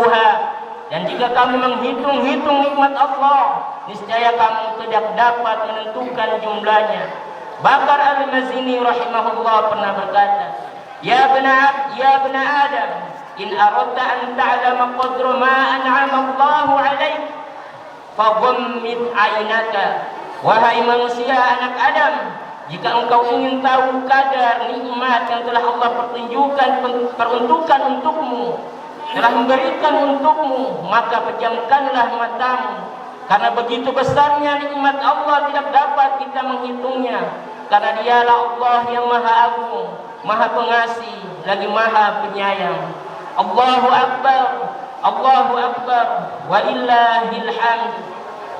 tuhsuha, dan jika kamu menghitung-hitung nikmat Allah, niscaya kamu tidak dapat menentukan jumlahnya. Bakar Al-Mazini rahimahullah pernah berkata, Ya bena Adam, in aradta an ta'lama qadra ma an'ama Allahu 'alaik, faghammid 'ainaka. Wahai manusia anak Adam, jika engkau ingin tahu kadar nikmat yang telah Allah peruntukkan untukmu, telah memberikan untukmu, maka pejamkanlah matamu, karena begitu besarnya nikmat Allah tidak dapat kita menghitungnya, karena Dialah Allah yang Maha Agung, Maha Pengasih, lagi Maha Penyayang. Allahu Akbar, Allahu Akbar, walillahil hamd.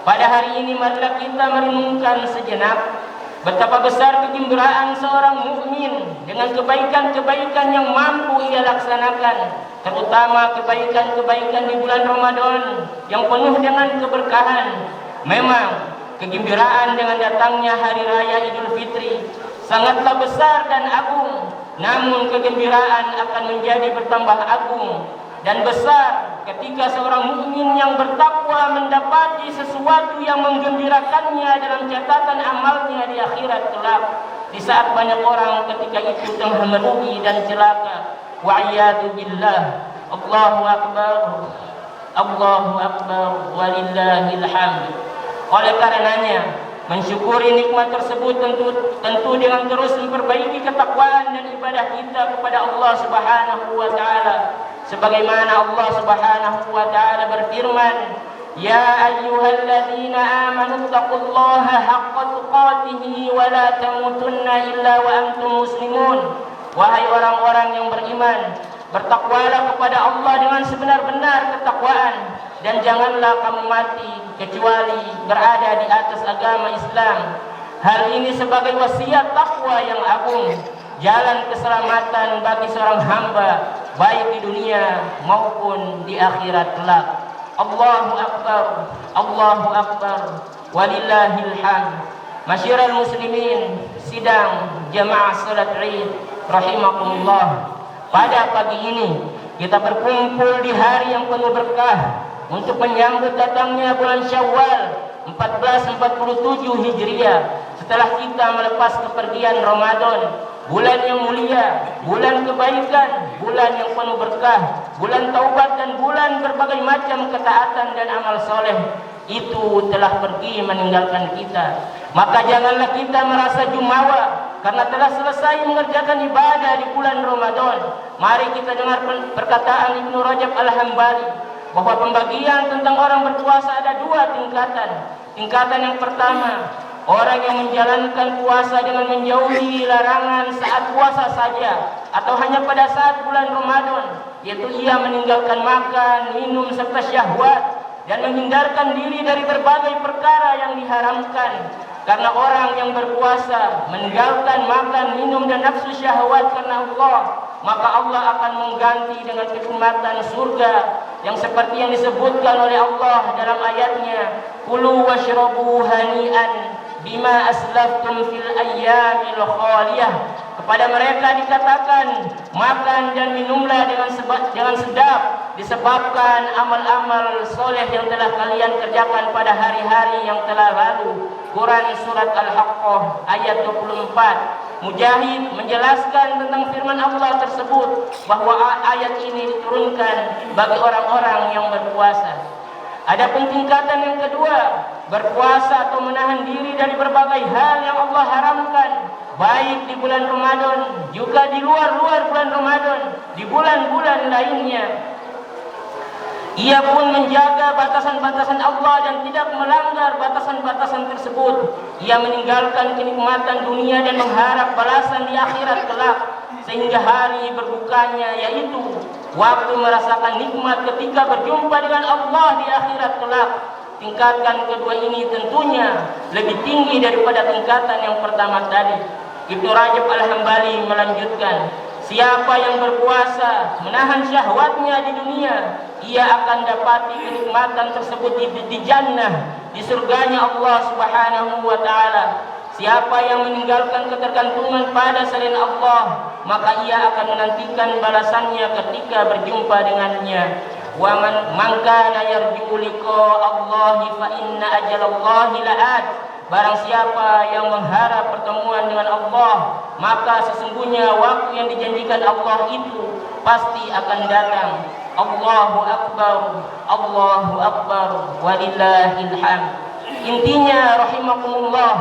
Pada hari ini marilah kita merenungkan sejenak betapa besar kegembiraan seorang mukmin dengan kebaikan-kebaikan yang mampu ia laksanakan, terutama kebaikan-kebaikan di bulan Ramadan yang penuh dengan keberkahan. Memang kegembiraan dengan datangnya hari raya Idul Fitri sangatlah besar dan agung, namun kegembiraan akan menjadi bertambah agung dan besar ketika seorang mukmin yang bertakwa mendapati sesuatu yang menggembirakannya dalam catatan amalnya di akhirat kelak, di saat banyak orang ketika itu tengah merugi dan celaka. Wa'iyadu billah. Allahu Akbar, Allahu Akbar, walillahil hamd. Oleh karenanya, mensyukuri nikmat tersebut tentu dengan terus memperbaiki ketakwaan dan ibadah kita kepada Allah Subhanahu wa taala. Sebagaimana Allah Subhanahu wa taala berfirman, Ya ayyuhalladzina amanu taqullaha haqqa tuqatih wa la tamutunna illa wa antum muslimun. Wahai orang-orang yang beriman, bertakwalah kepada Allah dengan sebenar-benar ketakwaan, dan janganlah kamu mati kecuali berada di atas agama Islam. Hal ini sebagai wasiat takwa yang agung, jalan keselamatan bagi seorang hamba baik di dunia maupun di akhirat kelak. Allahu Akbar, Allahu Akbar, walillahil hamd. Masyiral muslimin, sidang jamaah salat Id rahimakumullah. Pada pagi ini kita berkumpul di hari yang penuh berkah untuk menyambut datangnya bulan Syawal 1447 Hijriah, setelah kita melepas kepergian Ramadan, bulan yang mulia, bulan kebaikan, bulan yang penuh berkah, bulan taubat dan bulan berbagai macam ketaatan dan amal soleh itu telah pergi meninggalkan kita. Maka janganlah kita merasa jumawa karena telah selesai mengerjakan ibadah di bulan Ramadan. Mari kita dengar perkataan Ibnu Rajab Al-Hambali bahwa pembagian tentang orang berpuasa ada dua tingkatan. Tingkatan yang pertama, orang yang menjalankan puasa dengan menjauhi larangan saat puasa saja atau hanya pada saat bulan Ramadan, yaitu ia meninggalkan makan, minum serta syahwat dan menghindarkan diri dari berbagai perkara yang diharamkan. Karena orang yang berpuasa meninggalkan makan, minum dan nafsu syahwat karena Allah, maka Allah akan mengganti dengan kenikmatan surga yang seperti yang disebutkan oleh Allah dalam ayatnya, Kulu washrabu hani'an bima aslaftum fil ayyamil khaliyah. Kepada mereka dikatakan, makan dan minumlah dengan sedap disebabkan amal-amal soleh yang telah kalian kerjakan pada hari-hari yang telah lalu. Quran surat Al-Haqqah ayat 24. Mujahid menjelaskan tentang firman Allah tersebut bahwa ayat ini diturunkan bagi orang-orang yang berpuasa. Adapun tingkatan yang kedua, berpuasa atau menahan diri dari berbagai hal yang Allah haramkan, baik di bulan Ramadan juga di luar bulan Ramadan, di bulan-bulan lainnya. Ia pun menjaga batasan-batasan Allah dan tidak melanggar batasan-batasan tersebut. Ia meninggalkan kenikmatan dunia dan mengharap balasan di akhirat kelak, sehingga hari berbukanya yaitu waktu merasakan nikmat ketika berjumpa dengan Allah di akhirat kelak. Tingkatan kedua ini tentunya lebih tinggi daripada tingkatan yang pertama tadi. Ibnu Rajab Al-Hambali melanjutkan, siapa yang berpuasa menahan syahwatnya di dunia, ia akan dapati kenikmatan tersebut di jannah, di surganya Allah Subhanahu wa taala. Siapa yang meninggalkan ketergantungan pada selain Allah, maka ia akan menantikan balasannya ketika berjumpa dengannya. wa man kana yarju liqa Allah fa inna ajalallahi la'at. Barang siapa yang mengharap pertemuan dengan Allah, maka sesungguhnya waktu yang dijanjikan Allah itu pasti akan datang. Allahu akbar, Allahu akbar, walillahil hamd. Intinya rahimakumullah,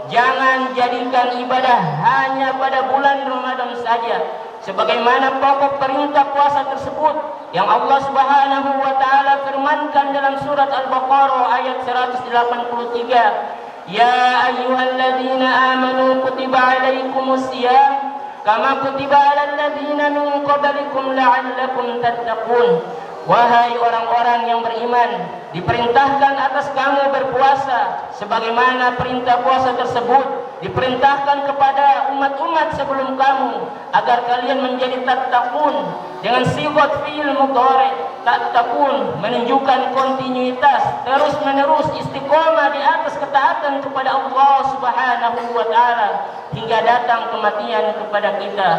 jangan jadikan ibadah hanya pada bulan Ramadan saja. Sebagaimana pokok perintah puasa tersebut yang Allah Subhanahu wa taala firmankan dalam surat Al-Baqarah ayat 183, Ya ayyuhalladzina amanu kutiba alaikumus siyam kama kutiba alal ladzina min qablikum la'allakum tattaqun. Wahai orang-orang yang beriman, diperintahkan atas kamu berpuasa sebagaimana perintah puasa tersebut diperintahkan kepada umat-umat sebelum kamu agar kalian menjadi tattaqun. Dengan sigat fi'il mudhari, tattaqun menunjukkan kontinuitas, terus-menerus istiqomah di atas ketaatan kepada Allah Subhanahu wa taala hingga datang kematian kepada kita.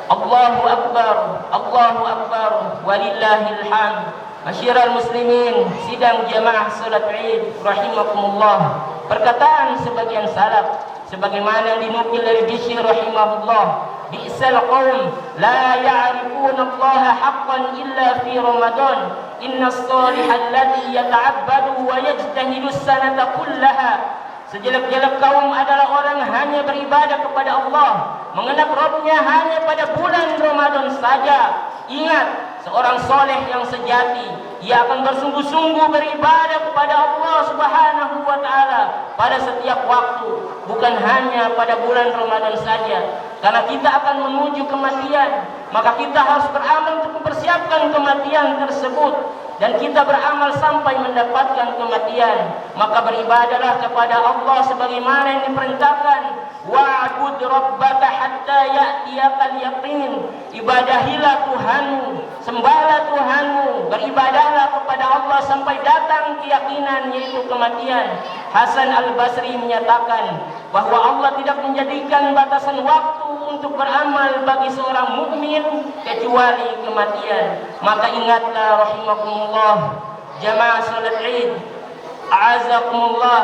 Allahu akbar, Allahu akbar, walillahil hamd. Masyiral muslimin, sidang jamaah salat Id rahimakumullah. Perkataan sebagian salaf sebagaimana dinukil dari Bishr rahimahullah, bi'sal qaum la ya'rifuna Allah haqqan illa fi Ramadan. Inna as-salih alladhi yata'abbadu wa yajtahidu as-sanata kullaha. Sejelek-jelek kaum adalah orang hanya beribadah kepada Allah, mengenal Rabbnya hanya pada bulan Ramadan saja. Ingat, seorang soleh yang sejati, ia akan bersungguh-sungguh beribadah kepada Allah Subhanahu wa taala pada setiap waktu, bukan hanya pada bulan Ramadan saja. Karena kita akan menuju kematian, maka kita harus beramal untuk mempersiapkan kematian tersebut. Dan kita beramal sampai mendapatkan kematian, maka beribadahlah kepada Allah sebagaimana yang diperintahkan. Wa'bud rabbaka hatta ya'tiyakal yaqin. Ibadahilah Tuhanmu, sembahlah Tuhanmu, beribadahlah kepada Allah sampai datang keyakinan, yaitu kematian. Hasan al-Basri menyatakan bahwa Allah tidak menjadikan batasan waktu untuk beramal bagi seorang mukmin kecuali kematian. Maka ingatlah rahimakumullah, jamaah salat Id, a'azakumullah,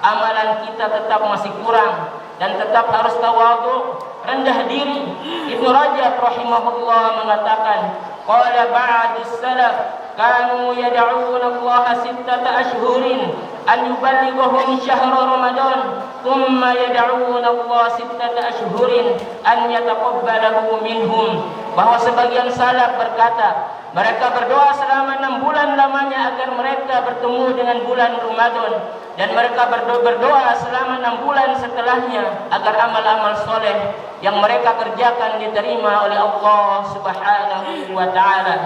amalan kita tetap masih kurang dan tetap harus tawadhu, rendah diri. Ibnu Rajab rahimahullah mengatakan, qala ba'dus salaf kanu yad'una Allah sittata ashhurin an yuballighahum syahra Ramadan, thumma yad'una Allah sittata ashhurin an yataqabbalahu minhum. Bahwa sebagian salaf berkata, mereka berdoa selama 6 bulan lamanya agar mereka bertemu dengan bulan Ramadan, dan mereka berdoa selama 6 bulan setelahnya agar amal-amal soleh yang mereka kerjakan diterima oleh Allah Subhanahu wa taala.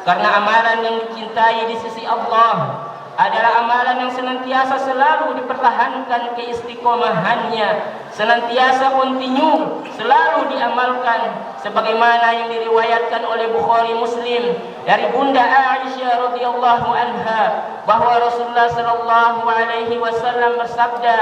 Karena amalan yang dicintai di sisi Allah adalah amalan yang senantiasa selalu dipertahankan keistiqomahannya, senantiasa kontinu, selalu diamalkan, sebagaimana yang diriwayatkan oleh Bukhari Muslim dari Bunda Aisyah radhiyallahu anha bahwa Rasulullah sallallahu alaihi wasallam bersabda,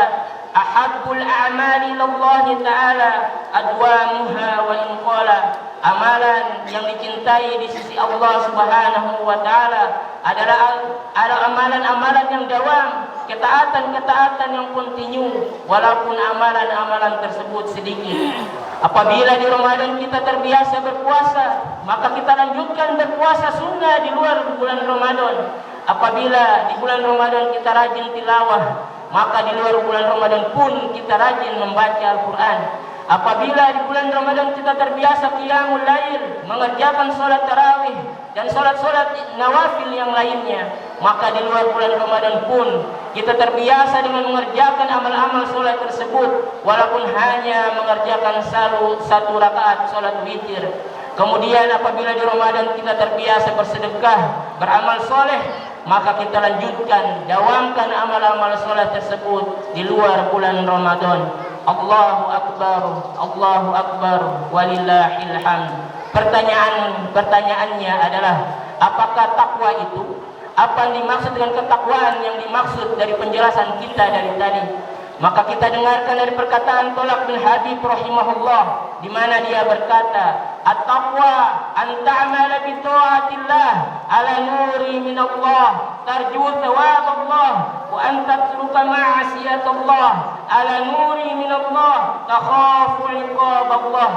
ahabbul a'mali lillahi ta'ala adwamuha wa in qala. Amalan yang dicintai di sisi Allah Subhanahu wa taala adalah amalan-amalan yang dawam, ketaatan-ketaatan yang kontinu, walaupun amalan-amalan tersebut sedikit. Apabila di Ramadan kita terbiasa berpuasa, maka kita lanjutkan berpuasa sunnah di luar bulan Ramadan. Apabila di bulan Ramadan kita rajin tilawah, maka di luar bulan Ramadan pun kita rajin membaca Al-Quran. Apabila di bulan Ramadan kita terbiasa qiyamul lail, mengerjakan sholat tarawih dan sholat-sholat nawafil yang lainnya, maka di luar bulan Ramadan pun kita terbiasa dengan mengerjakan amal-amal sholat tersebut, walaupun hanya mengerjakan satu rakaat sholat witir. Kemudian apabila di Ramadan kita terbiasa bersedekah, beramal soleh, maka kita lanjutkan, dawamkan amal-amal sholat tersebut di luar bulan Ramadan. Allahu akbar, Allahu akbar, walillahil hamd. Pertanyaannya adalah, apakah takwa itu? Apa yang dimaksud dengan ketakwaan yang dimaksud dari penjelasan kita dari tadi? Maka kita dengarkan dari perkataan Tolak bin Habib rahimahullah, di mana dia berkata, At-taqwa an ta'mala bi ta'atillah ala nuri min Allah tarju thawab Allah wa an tatruka ma'asiyat Allah ala nuri min Allah takhafu 'iqab Allah.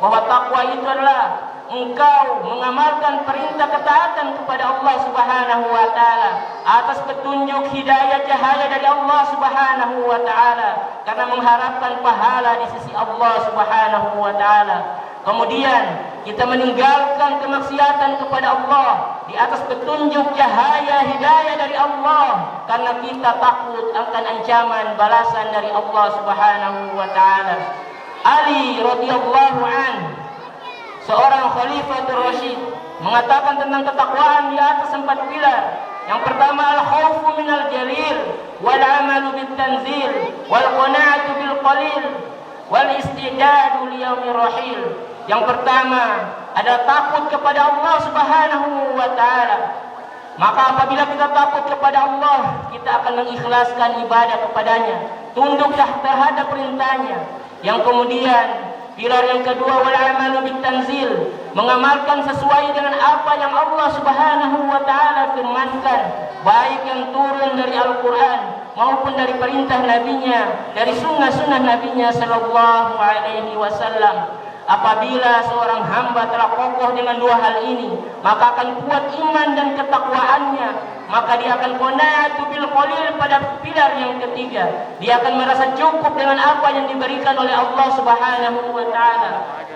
Bahwa takwa itu adalah engkau mengamalkan perintah ketaatan kepada Allah Subhanahu wa taala atas petunjuk hidayah cahaya dari Allah Subhanahu wa taala karena mengharapkan pahala di sisi Allah Subhanahu wa taala. Kemudian kita meninggalkan kemaksiatan kepada Allah di atas petunjuk cahaya hidayah dari Allah karena kita takut akan ancaman balasan dari Allah Subhanahu wa taala. Ali radhiyallahu anhu, seorang Khalifatul Rasyid, mengatakan tentang ketakwaan di atas 4 pilar. Yang pertama, al-khawfu minal jalil wal amalu bit tanzil wal qana'atu bil qalil wal istidadu li yaumir rahil. Yang pertama adalah takut kepada Allah Subhanahu wa taala. Maka apabila kita takut kepada Allah, kita akan mengikhlaskan ibadah kepadanya, tunduk terhadap perintahnya. Yang kemudian pilar yang kedua, wal amalu bit tanzil, mengamalkan sesuai dengan apa yang Allah Subhanahu wa taala firmankan, baik yang turun dari Al-Qur'an maupun dari perintah nabinya, dari sunnah-sunnah nabinya sallallahu alaihi wasallam. Apabila seorang hamba telah kokoh dengan 2 hal ini, maka akan kuat iman dan ketakwaannya. Maka dia akan qanaatu bil qalil pada pilar yang ketiga. Dia akan merasa cukup dengan apa yang diberikan oleh Allah Subhanahu wa taala,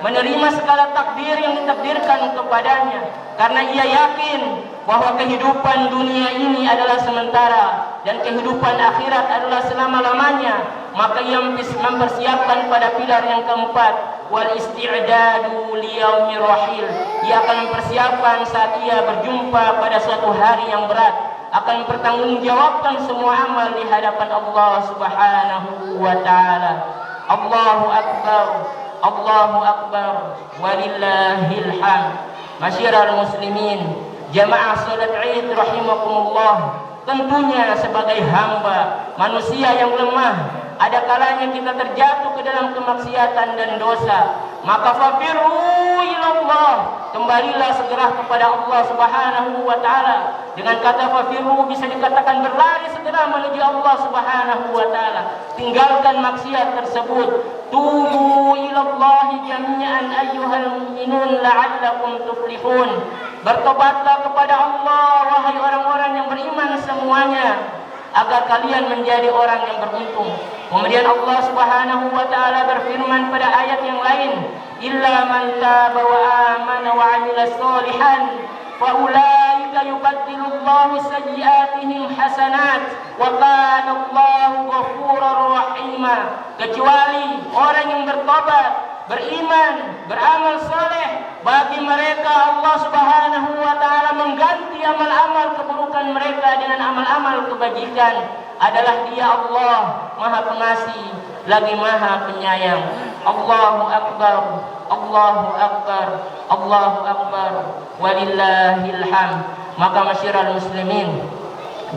menerima segala takdir yang ditakdirkan kepadanya karena ia yakin bahwa kehidupan dunia ini adalah sementara dan kehidupan akhirat adalah selama-lamanya. Maka ia mempersiapkan pada pilar yang keempat, wal isti'dadu li yaumir rahil. Ia akan mempersiapkan saat ia berjumpa pada suatu hari yang berat, akan mempertanggungjawabkan semua amal di hadapan Allah Subhanahu wa taala. Allahu akbar, Allahu akbar, walillahil hamd. Masyiral muslimin, jamaah salat Id rahimakumullah. Tentunya sebagai hamba manusia yang lemah, ada kalanya kita terjatuh ke dalam kemaksiatan dan dosa. Maka fafirru ilallah, kembalilah segera kepada Allah Subhanahu wa taala. Dengan kata fafirru bisa dikatakan berlari segera menuju Allah Subhanahu wa taala. Tinggalkan maksiat tersebut. Tubu ilallahi jami'an ayyuhal mu'minun la'allakum tuflihun. Bertobatlah kepada Allah wahai orang-orang yang beriman semuanya, agar kalian menjadi orang yang beruntung. Kemudian Allah Subhanahu wa taala berfirman pada ayat yang lain, illa man taba wa amana wa 'amila sholihan fa ulaika yubaddilullahu sayyi'atihim hasanat wa kana Allahu ghafurur rahima. Kecuali orang yang bertobat, beriman, beramal soleh, bagi mereka Allah Subhanahu wa taala mengganti amal-amal keburukan mereka dengan amal-amal kebajikan. Adalah Dia Allah Maha Pengasih lagi Maha Penyayang. Allahu akbar, Allahu akbar, Allahu akbar, walillahil hamd. Maka masyiral muslimin,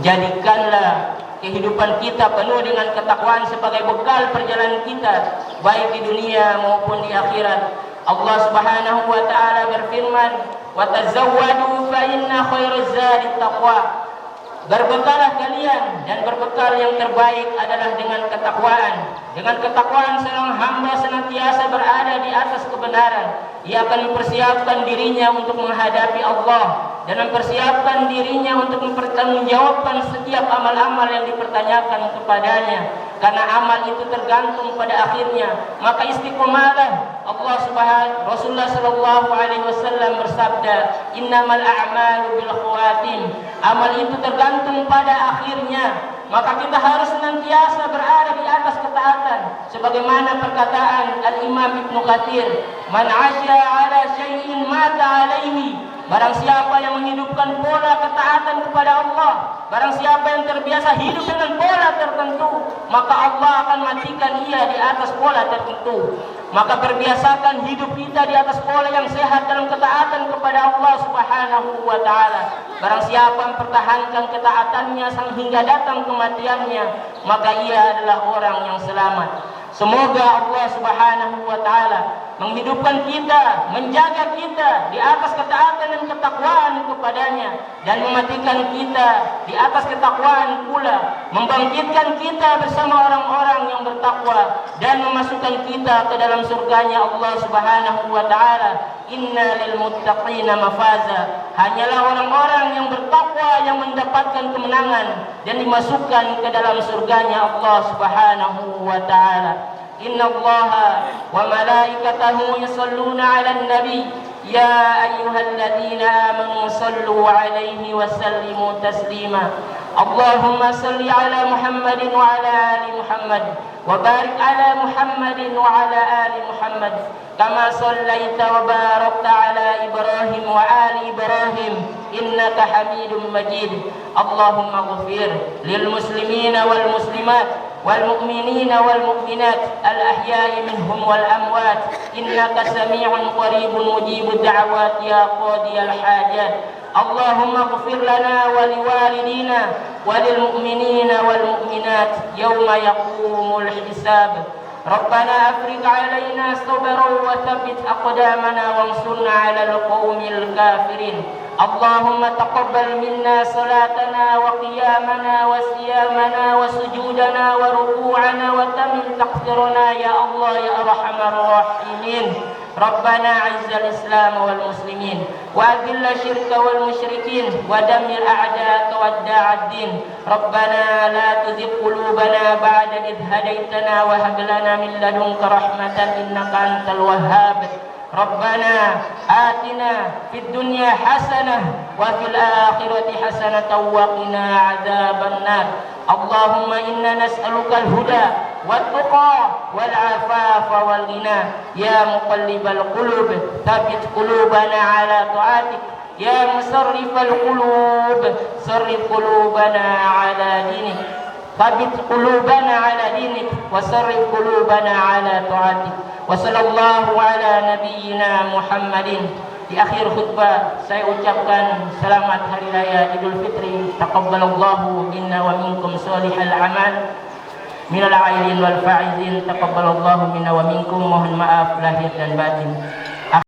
jadikanlah kehidupan kita penuh dengan ketakwaan sebagai bekal perjalanan kita, baik di dunia maupun di akhirat. Allah Subhanahu wa taala berfirman, "Wa tazawwadu fa inna khairaz zadi taqwa." Berbekalah kalian, dan berbekal yang terbaik adalah dengan ketakwaan. Dengan ketakwaan seorang hamba senantiasa berada di atas kebenaran. Ia akan mempersiapkan dirinya untuk menghadapi Allah dan mempersiapkan dirinya untuk mempertanggungjawabkan setiap amal-amal yang dipertanyakan kepadanya. Karena amal itu tergantung pada akhirnya. Maka istiqomalah. Rasulullah sallallahu alaihi wasallam bersabda, "Innamal a'malu bil khawatim." Amal itu tergantung pada akhirnya. Maka kita harus senantiasa berada di atas ketaatan. Sebagaimana perkataan Al-Imam Ibnu Katsir, "Man 'asya 'ala syai'in mata 'alaihi." Barang siapa yang menghidupkan pola ketaatan kepada Allah, barang siapa yang terbiasa hidup dengan pola tertentu, maka Allah akan matikan ia di atas pola tertentu. Maka perbiasakan hidup kita di atas pola yang sehat dalam ketaatan kepada Allah Subhanahu wa taala. Barang siapa mempertahankan ketaatannya hingga datang kematiannya, maka ia adalah orang yang selamat. Semoga Allah Subhanahu wa taala menghidupkan kita, menjaga kita di atas ketaatan dan ketakwaan kepadanya, dan mematikan kita di atas ketakwaan pula, membangkitkan kita bersama orang-orang yang bertakwa, dan memasukkan kita ke dalam surganya Allah Subhanahu wa ta'ala. Inna lil muttaqina mafaza. Hanyalah orang-orang yang bertakwa yang mendapatkan kemenangan dan dimasukkan ke dalam surganya Allah Subhanahu wa ta'ala. Inna Allaha wa malaikatahu yusalluna 'alan nabi ya ayyuhalladzina amanu sallu 'alaihi wa sallimu taslima. Allahumma salli 'ala Muhammadin wa 'ala ali Muhammad wa barik 'ala Muhammadin wa 'ala ali Muhammad kama sallaita wa barakta 'ala Ibrahim wa ali Ibrahim innaka Hamidum Majid. Allahumma ighfir lil muslimina wal muslimat والمؤمنين والمؤمنات الأحياء منهم والأموات إنك سميع قريب مجيب الدعوات يا قاضي الحاجات. اللهم اغفر لنا ولوالدينا وللمؤمنين والمؤمنات يوم يقوم الحساب. ربنا أفرغ علينا صبرا وثبت أقدامنا وانصرنا على القوم الكافرين. اللهم تقبل منا صلاتنا وقيامنا وصيامنا وسجودنا وركوعنا وتمم تقصيرنا يا الله يا أرحم الراحمين. ربنا أعز الإسلام والمسلمين وأذل الشرك والمشركين ودمر أعداءك وأعداء الدين. ربنا لا تزغ قلوبنا بعد إذ هديتنا وهب لنا من لدنك رحمة إنك أنت الوهاب. ربنا آتنا في الدنيا حسنة وفي الآخرة حسنة وقنا عذاب النار. اللهم إنا نسألك الهدى والتقى والعفاف والغنى. يا مقلب القلوب ثبت قلوبنا على طاعتك. يا مصرف القلوب صرف قلوبنا على دينك. ثبت قلوبنا على دينك وصرف قلوبنا على طاعتك. وصلى الله على نبينا Muhammadin. Di akhir khutbah saya ucapkan selamat hari raya Idul Fitri. Taqabbalallahu minna wa minkum shalihal amal minal aidin wal faizin. Taqabbalallahu minna wa minkum. Mohon maaf lahir dan batin.